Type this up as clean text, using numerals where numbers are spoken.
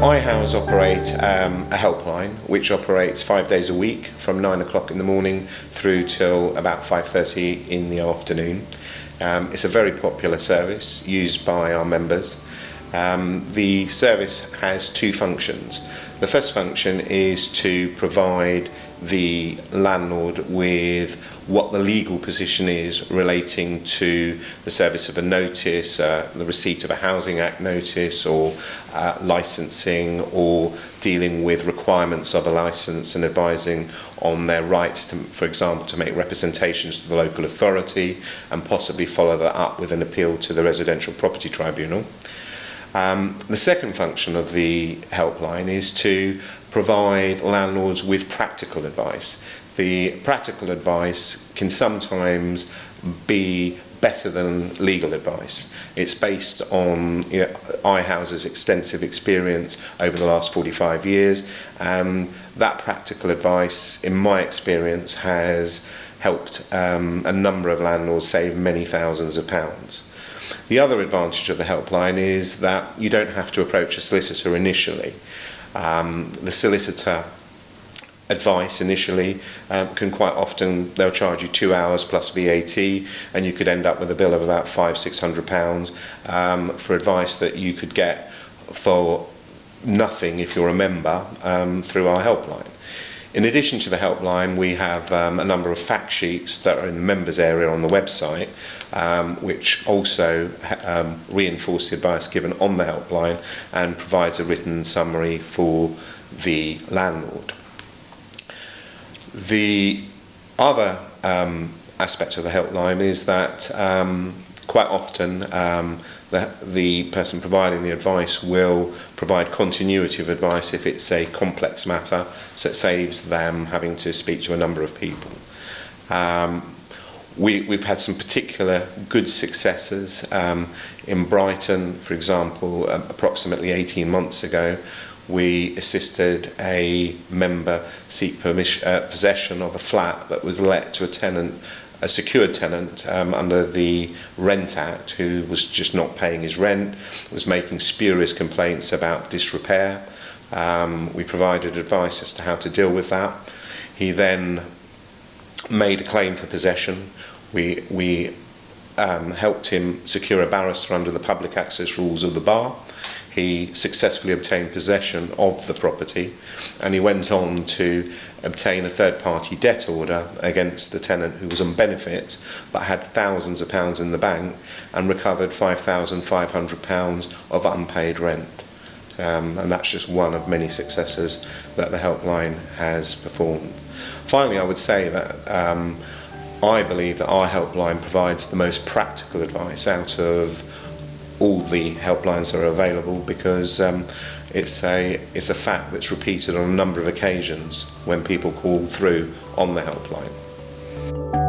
iHowz operate a helpline which operates 5 days a week from 9 o'clock in the morning through till about 5:30 in the afternoon. It's a very popular service used by our members. The service has two functions. The first function is to provide the landlord with what the legal position is relating to the service of a notice, the receipt of a Housing Act notice, or licensing, or dealing with requirements of a licence and advising on their rights to, for example, to make representations to the local authority and possibly follow that up with an appeal to the Residential Property Tribunal. The second function of the helpline is to provide landlords with practical advice. The practical advice can sometimes be better than legal advice. It's based on iHowz's extensive experience over the last 45 years, and that practical advice, in my experience, has helped a number of landlords save many thousands of pounds. The other advantage of the helpline is that you don't have to approach a solicitor initially. The solicitor advice initially can quite often, they'll charge you 2 hours plus VAT, and you could end up with a bill of about £500–600 for advice that you could get for nothing if you're a member through our helpline. In addition to the helpline, we have a number of fact sheets that are in the members area on the website, which also reinforce the advice given on the helpline and provides a written summary for the landlord. The other aspect of the helpline is that quite often the person providing the advice will provide continuity of advice if it's a complex matter, so it saves them having to speak to a number of people. We've had some particular good successes. In Brighton, for example, approximately 18 months ago, we assisted a member seek possession of a flat that was let to a tenant, a secured tenant under the Rent Act, who was just not paying his rent, was making spurious complaints about disrepair. We provided advice as to how to deal with that. He then made a claim for possession. We helped him secure a barrister under the public access rules of the bar. He successfully obtained possession of the property, and he went on to obtain a third-party debt order against the tenant who was on benefits but had thousands of pounds in the bank, and recovered £5,500 of unpaid rent. And that's just one of many successes that the helpline has performed. Finally, I would say that I believe that our helpline provides the most practical advice out of all the helplines that are available, because it's a fact that's repeated on a number of occasions when people call through on the helpline.